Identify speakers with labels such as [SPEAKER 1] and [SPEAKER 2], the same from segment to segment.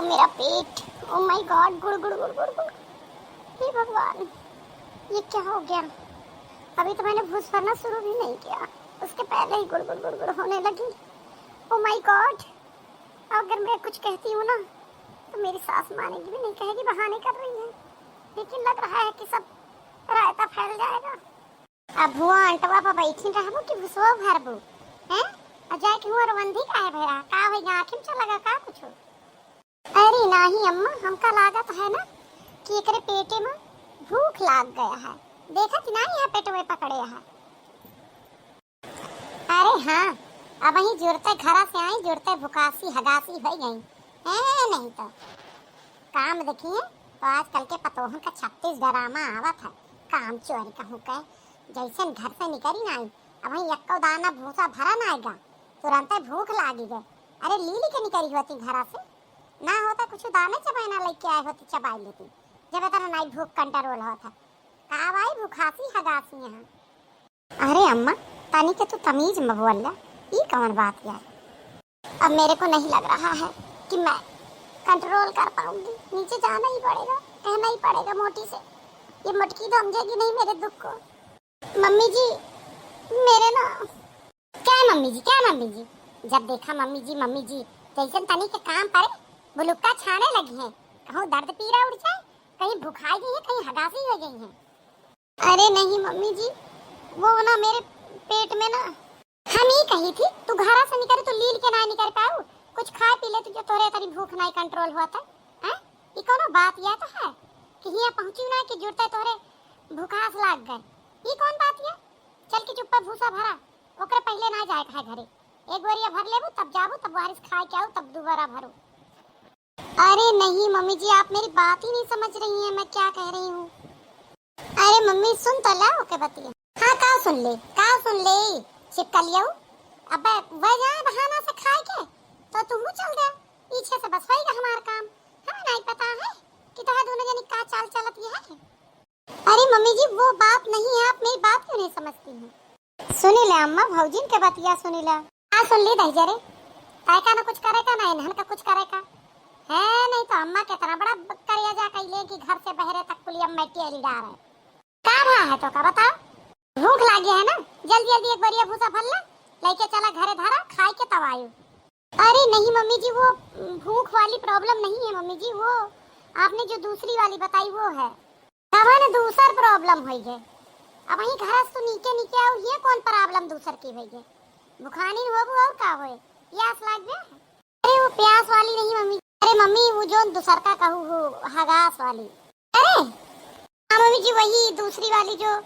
[SPEAKER 1] मेरा पेट, ओ my God, गुड़ गुड़ गुड़ गुड़ गुड़। हे भगवान, ये क्या हो गया? अभी तो मैंने भूस भरना शुरू भी नहीं किया, उसके पहले ही गुड़ गुड़ गुड़ गुड़ होने लगी। ओ माय गॉड, अगर मैं कुछ कहती हूँ ना तो मेरी सास मानेगी भी नहीं, कहेगी बहाने कर रही है। लेकिन लग रहा है कि सब रायता फैल जाएगा। अब हुआ अंटवा पर बैठी रहबो कि भूसवा भरबो हैं? अजय की हुआ रवंधी काहे भया? का होई आँखिं में लगा का कुछ? अरे नहीं अम्मा, हमका लागत है ना कि एकरे पेटे में भूख लाग गया है। देखा कि नहीं है पेटवे पकड़े है। अरे हाँ, अब वही जुड़ते घरा से आई, जुड़ते भुकासी हगासी हो गई है। नहीं तो काम देखिए तो आजकल के पतोहन का 36 ड्रामा आवत है। काम चोरी कहूँ कह जैसे घर से निकली ना आई, अब वही यक्को दाना भूसा भरा ना आएगा, तुरंत भूख लागी गए। अरे लीली के निकली होती घरा से, ना होता कुछ दाने चबाना लेके आए होती, चबाई लेती जब इतना नहीं भूख कंट्रोल होता। का भाई भूखासी हगासी यहाँ। अरे अम्मा तानी के तू तमीज में बोल, ये कौन बात यार? अब मेरे को नहीं लग रहा है कि मैं कंट्रोल कर पाऊंगी, नीचे जाना ही पड़ेगा, कहना ही पड़ेगा मोटी से। ये मटकी तो समझेगी नहीं मेरे दुख को। मम्मी जी मेरे ना, क्या मम्मी जी, क्या मम्मी जी? जब देखा मम्मी जी जैसे तनी के काम पड़े बुलुक्का छाने लगी हैं। कहूँ दर्द पीरा उड़ जाए, कहीं भुखाई गई है, कहीं हगासी हो गई है। अरे नहीं मम्मी जी, वो ना मेरे पेट में ना, हम ही कही थी तू घरा से निकले तो लील के ना निकल पाऊ, कुछ खा पी ले तुझे, तोरे तरी भूख नहीं कंट्रोल हुआ था। हैं ये कौन बात या तो है कि यहाँ पहुंची ना कि जुड़ते तोरे भूखास लाग गए? ये कौन बात है? चल के चुप्पा भूसा भरा, ओकरे पहले ना जाए खाए घरे, एक बोरिया भर लेबू तब जाबू, तब वारिस खाए के आऊ, तब दोबारा भरो। अरे नहीं मम्मी जी, आप मेरी बात ही नहीं समझ रही हैं, मैं क्या कह रही हूँ। अरे मम्मी सुन तो ला ओके बतिया। हाँ का सुन ले चिपका लिया। अबे वह जाए बहाना से खाए के तो तू चल दे पीछे से, बस वही हमारा काम। हमें नहीं पता है कि तो दोनों जनी का चाल चलत ये है। अरे मम्मी जी वो बात नहीं है, आप मेरी बात क्यों नहीं समझती हैं? सुनी ले अम्मा, भौजीन के बतिया सुनी ले। हाँ सुन ली दही जरे, काय का ना कुछ करेगा ना इन्हन का कुछ करेगा है। नहीं तो अम्मा के तरह बड़ा करिया जा कइले कि घर से बहरे तक पुलिया मैटी अली डार है। का भा है तो का बताओ? भूख लागी है ना, जल्दी जल्दी एक बरिया भूसा भर ले, लेके चला घरे धारा, खाए के तब आयु। अरे नहीं मम्मी जी, वो भूख वाली प्रॉब्लम नहीं है मम्मी जी, वो आपने जो दूसरी वाली बताई वो है। तब ने दूसर प्रॉब्लम हुई है। अब वही घर से नीचे नीचे आओ, ये कौन प्रॉब्लम दूसर की हुई है? बुखानी हो और का होए, प्यास लाग गया। अरे वो प्यास वाली नहीं मम्मी, अरे मम्मी वो जो दूसर का कहू हो हगास वाली। अरे हाँ मम्मी जी वही दूसरी वाली जो,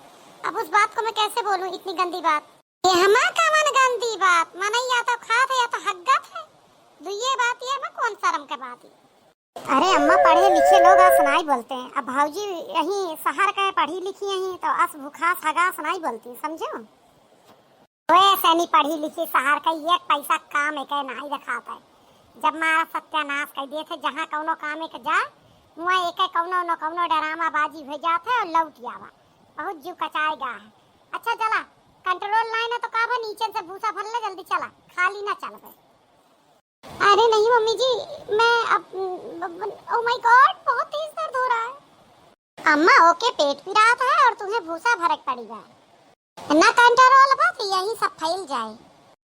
[SPEAKER 1] अब उस बात को मैं कैसे बोलूं, इतनी गंदी बात। ये हमारा का मन गंदी बात मन ही, या तो खात है या तो हग्गत है, दो ये बात ये मैं कौन शर्म के बात है। अरे अम्मा पढ़े लिखे लोग आ सुनाई बोलते हैं, अब भाऊजी यही शहर के पढ़ी लिखी हैं तो अस भूखा सगा सुनाई बोलती, समझो? वैसे नहीं पढ़ी लिखी शहर का एक पैसा काम है कह नहीं रखाता है। जब मारा सत्यानाश कर दिए थे, जहाँ कौनो काम एक जा वहाँ एक कौनो न कौनो डरामा बाजी हो जाता है और लौट आवा, बहुत जीव कचाएगा है। अच्छा चला कंट्रोल लाइन है तो का नीचे से भूसा भर ले, जल्दी चला, खाली ना चल गए। अरे नहीं मम्मी जी मैं अब, ओ माय गॉड बहुत तेज दर्द हो रहा है। अम्मा ओके पेट भी रात है और तुम्हें भूसा भरक पड़ेगा ना, कंट्रोल बात यही सब फैल जाए।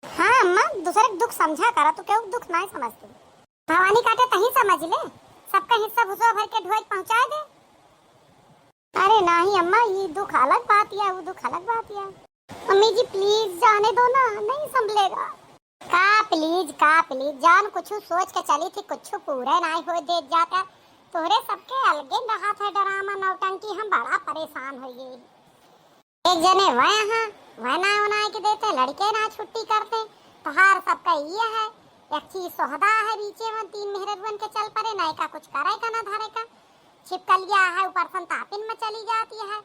[SPEAKER 1] हाँ अम्मा दूसरे दुख समझा करा, तो क्यों दुख नहीं समझती? भवानी काटे तही समझ ले, सबका हिस्सा भूसा भर के ढोई पहुंचा दे। अरे नहीं अम्मा ये दुख अलग बात है, वो दुख अलग बात है। मम्मी जी प्लीज जाने दो ना, नहीं संभलेगा। का प्लीज जान कुछ सोच के चली थी, कुछ पूरे नहीं हो दे जाता, तोरे सबके अलगे रहा था डरामा नौटंकी, हम बड़ा परेशान हो गए। एक जने वह ना के देते, लड़के ना छुट्टी करते, तो हार सबका ये है। एक चीज सोहदा है बीचे में, 3 मेहरत बन के चल पड़े, नहीं का कुछ करे का ना धारे का, छिपकलिया है ऊपर संतापिन में चली जाती है।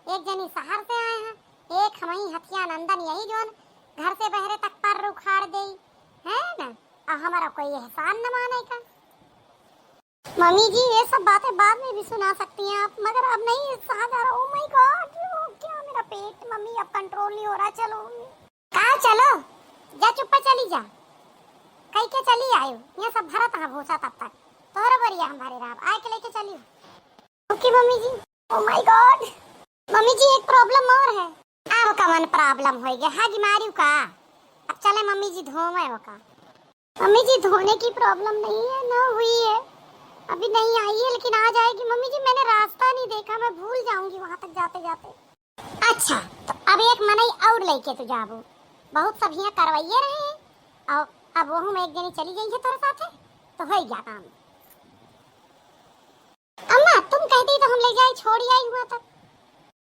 [SPEAKER 1] एक जनी शहर से आए हैं, एक हमारी हथिया नंदन यही जोन घर से बहरे तक पर उखाड़ गई है ना, और हमारा कोई एहसान न माने का। मम्मी जी ये सब बातें बाद में भी सुना सकती हैं आप, मगर अब नहीं सहा जा रहा। ओ माय गॉड क्या मेरा पेट मम्मी अब कंट्रोल नहीं हो रहा। चलो कहाँ चलो, जा चुप्पा चली जा, कहीं के चली आयो, ये सब भरत है भूसा तब तक तोहरे गाड़िया हम भरे रहा आए के लेके चलिए। ओके मम्मी जी। ओ माय गॉड मम्मी जी एक प्रॉब्लम और है। अब कवन प्रॉब्लम हो गया हाजी मारियो का। अब चले मम्मी जी धोवे हो का। मम्मी जी धोने की प्रॉब्लम नहीं है ना हुई है अभी नहीं आई है लेकिन आ जाएगी मम्मी जी। मैंने रास्ता नहीं देखा मैं भूल जाऊंगी वहां तक जाते जाते। अच्छा तो अब एक मनई और लेके तो जाबो बहुत सब यहाँ करवाइए रहे हैं और अब वो हम एक जनी चली गई है तेरे साथ तो हो गया काम। अम्मा तुम कहती तो हम ले जाए छोड़ी आई हुआ तक।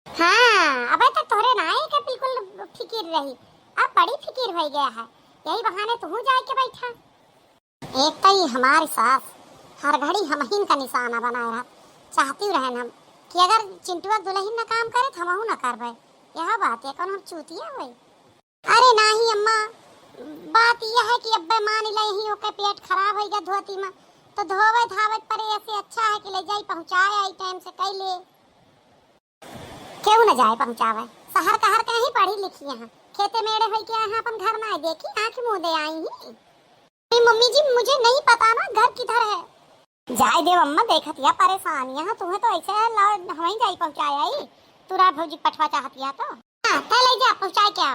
[SPEAKER 1] हाँ अब तक तोरे ना आए क्या बिल्कुल फिकिर रही अब बड़ी फिकिर हो गया है यही बहाने तू जाए के बैठा। एक तो ही हमारी सास हर घड़ी हम ही का निशाना बनाए रहा चाहती रहन हम कि अगर चिंटुआ दुल्हन ना काम करे तो हम ना करबे। यह बात है कौन हम चूतिया हुई। अरे नहीं अम्मा बात यह है कि अब्बे मान ले ही ओके पेट खराब हो गया धोती में तो धोवे धावे पर ऐसे अच्छा है कि ले जाई पहुंचाए आई टाइम से कई ले क्यों न जाए पहुंचावे। शहर कहर के ही पढ़ी लिखी है खेते मेड़े होई के यहाँ अपन घर में देखी आंख मुंह दे आई ही। मम्मी जी मुझे नहीं पता ना घर किधर है। जाए देव अम्मा देखत या परेशानियां है तुम्हें तो ऐसे हमें जाई पहुंचाया आई तुरा भौजी पठवा चाहतिया तो हां ते ले जा पहुंचाए क्या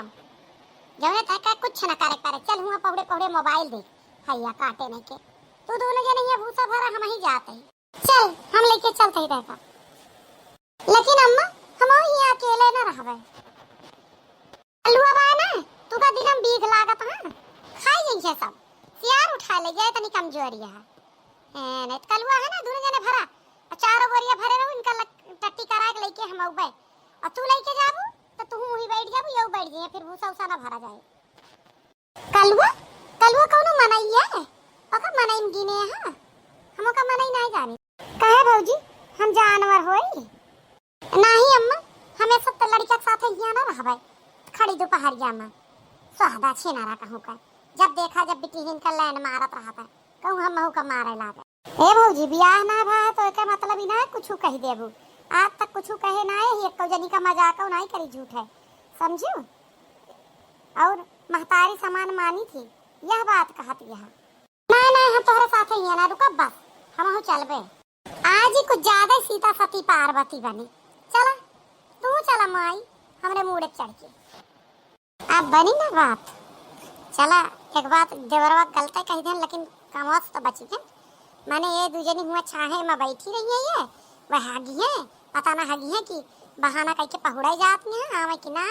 [SPEAKER 1] जौने तक कुछ न करे करे चल हुआ पौड़े पौड़े मोबाइल देख हैया काटे नहीं के तू दोनों जने ये भूसा भरा हम ही जाते चल हम लेके चलते ही रहता। लेकिन अम्मा हम ही अकेले न रहबे अलुआ बा ना तू का दिनम बीख लागत हां खाई जई है सब सियार उठा ले जाए तनी कमजोरी है ने कलुआ है ना दोनों जने भरा चारों बोरिया भरे रहो इनका टट्टी करा के लेके हम आउबे और तू लेके जाबू तो तू ही बैठ जाबू यौ बैठ जाए फिर भूसा उसा ना भरा जाए। कलुआ कलुआ कोनो मनई है ओका मनई में गिने हां हम ओका मनई नहीं जानी कहे भौजी हम जानवर होई नहीं अम्मा हमें सब तो लड़का के साथ हिया ना रहबे खड़ी दोपहरिया में सुहादा छेनारा कहूं का जब देखा जब बिटिहिन का लैंड मारत रहा था कहूं हम महू का मारे लागे। ए भौजी बियाह ना भा तो एके मतलब ही ना कुछ कह देबू आज तक कुछ कहे ना है एक जनी का मजाक नहीं करी झूठ है समझू और महतारी समान मानी थी यह बात कहती है ना ना हम तोहरे साथ ही है ना रुक बस हम चलबे आज ही कुछ ज्यादा सीता सती पार्वती बनी चला तू चला माई हमरे मुड़े चढ़ के अब बनी ना बात चला एक बात देवरवा गलत कह देन लेकिन कमौत तो बची है माने ये दूजनी हुआ छाहे में बैठी रही है ये वह हागी है पता ना हागी है कि बहाना करके पहुड़ाई जाती है आवे कि ना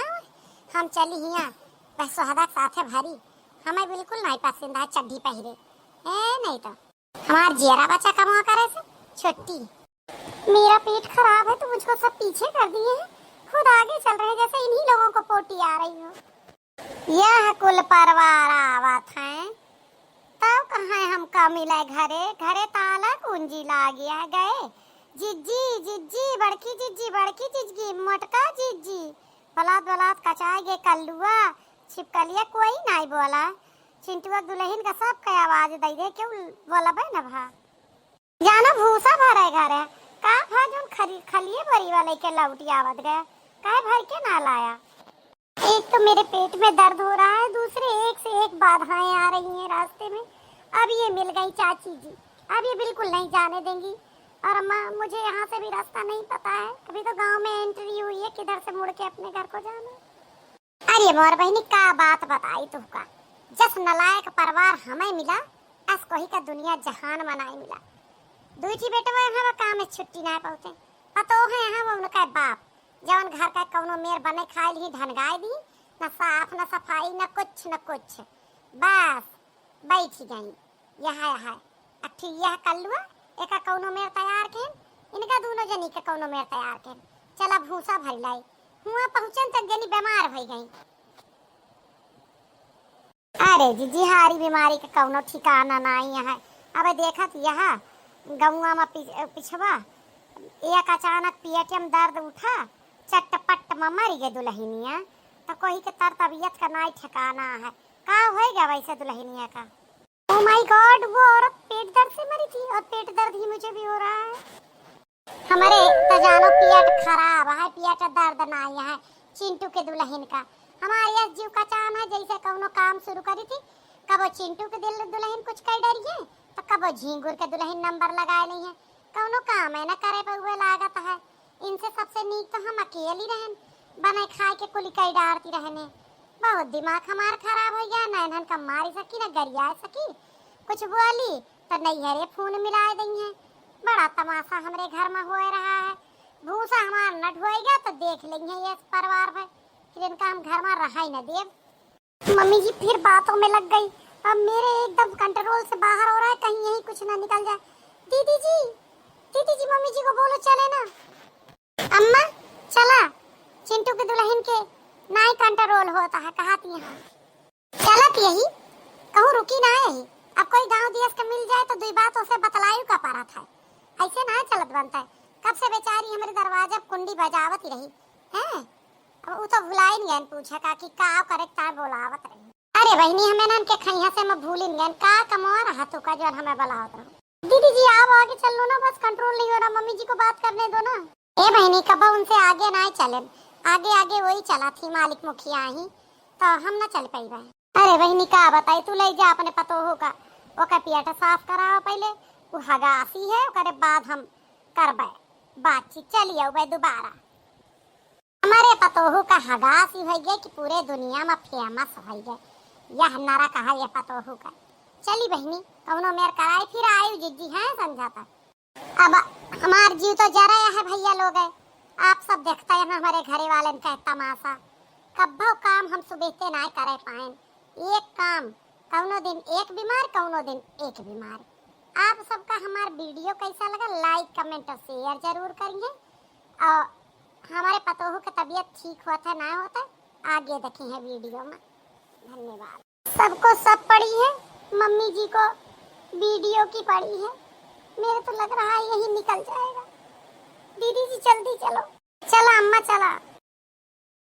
[SPEAKER 1] हम चली हिया वह सुहादा के साथे भरी हमें बिल्कुल नहीं पसंद है चड्डी पहरे ए नहीं तो हमार जियरा बच्चा कमा करे से छुट्टी मेरा पेट खराब है तो मुझको सब पीछे कर दिए हैं खुद आगे चल रहे जैसे इन्हीं लोगों को पोटी आ रही हो। यह कुल परिवार आवत है तब कहाँ हमका मिला घरे घरे ताला कुंजी ला गया गए जिज्जी जिज्जी बड़की जिज्जी मोटका जिज्जी बलात बलात कचाए गे कल्लुआ छिपकलिया कोई नहीं बोला चिंटुआ दुल्हन का सब का आवाज दई दे क्यों बोला बे ना भा जाना भूसा भरे घरे का भा जोन खलिए बरी वाले के लौटी आवत गया काहे भर के ना लाया। एक तो मेरे पेट में दर्द हो रहा है दूसरे एक से एक बाधाएं आ रही हैं रास्ते में। अब ये मिल गई चाची जी अब ये बिल्कुल नहीं जाने देंगी और अम्मा मुझे यहाँ से भी रास्ता नहीं पता है अभी तो गांव में एंट्री हुई है किधर से मुड़ के अपने घर को जाना। अरे मोर बहनी का बात बताई तुमका जस नलायक परिवार हमें मिला ऐस कोई का दुनिया जहान मनाई मिला दूठी बेटे वो यहाँ काम में छुट्टी ना पहुँचे पतो है यहाँ वो उनका बाप जवन घर का कौनो मेर बने खाई ही ढनगाई दी न साफ न सफाई न कुछ बस बैठी गई यहाँ अठी यह कल्लुआ एका कौनो मेर तैयार के इनका दोनों जनी के कौनो मेर तैयार के चला भूसा भर लाई हुआ पहुंचन तक जनी बीमार हो गई। अरे जीजी हारी बीमारी का कौनो ठिकाना नहीं है अब देखत यहाँ गौवा में पिछवा एक अचानक पेट में दर्द उठा चटपट में मर गए दुल्हनिया तो कोई के तर तबीयत का नहीं ठिकाना है का होएगा वैसे दुल्हनिया का। ओ माय गॉड वो औरत पेट दर्द से मरी थी और पेट दर्द ही मुझे भी हो रहा है हमारे तजानो पेट खराब है पेट दर्द नहीं है चिंटू के दुल्हन का हमारे यस जीव का चाम है जैसे कौनो काम शुरू करी थी कब चिंटू के दिल दुल्हन कुछ कह डरी है तो कब झींगुर के दुल्हन नंबर लगा ली है, कौनो काम है ना करे पे हुए लागत है। इनसे सबसे नीक तो हम अकेली रहन, बने खाए के कुली कई डारती रहने। बहुत दिमाग हमार खराब हो गया, नैनन का मारी सकी ना गरिया सकी, कुछ बोली तो नैहरे फोन मिला दी है। बड़ा तमाशा हमरे घर में हो रहा है। भूसा हमार न ढोएगा तो देख लेंगे ये परिवार में, फिर इनका हम घर में रहा ही न देव। मम्मी जी फिर बातों में लग गई। अब मेरे एकदम कंट्रोल से बाहर हो रहा है, कहीं यही कुछ ना निकल जाए। दीदी जी मम्मी जी को बोलो चले ना। अम्मा चला, चिंटू के दुल्हन के ना ही कंट्रोल होता है, कहाती यहाँ चलत यही कहूँ रुकी ना यही। अब कोई गांव दियस के मिल जाए तो दुई बात उसे बतलायू का पारा था, ऐसे ना चलत बनता है। कब से बेचारी हमारे दरवाजा कुंडी बजावत ही रही है। अब वो तो भुलाई नहीं गन पूछा का कि का करे ता बोलावत रही। अरे बहनी हमें ना के खैया से मैं भूल ही गन का कमवा रहा तो का जो हमें बलावत रहो। दीदी जी आप आगे चल लो ना, बस कंट्रोल नहीं हो रहा, मम्मी जी को बात करने दो ना। ए बहनी कब उनसे आगे ना चले, आगे आगे वही चला थी मालिक मुखिया ही, तो हम ना चल पाई भाई। अरे बहनी का बताई तू ले जा अपने पतोहू का, ओका पियाट साफ कराओ पहले, वो हगासी है ओकरे बाद हम करबे बातचीत। चलिए भाई दोबारा हमारे पतोहू का हगासी हो गया कि पूरे दुनिया में फेमस हो गया, यह नारा कहा यह पतोहू का। चली बहनी कौनो मेर कराई फिर आयु जिज्जी है समझाता। अब हमार जीव तो जरा है भैया लोग है, आप सब देखते हैं हमारे घरे वाले का तमाशा। कब्बो काम हम सुबह ना करे पाए, एक काम कौनो दिन एक बीमार कौनो दिन एक बीमार। आप सबका हमारा वीडियो कैसा लगा लाइक कमेंट और शेयर जरूर करेंगे। और हमारे पतोहू की तबीयत ठीक होता ना होता आगे देखें है वीडियो में। धन्यवाद। सबको सब पड़ी है, मम्मी जी को वीडियो की पड़ी है, मेरे तो लग रहा है यही निकल जाएगा। दीदी जी जल्दी चलो। चला अम्मा चला।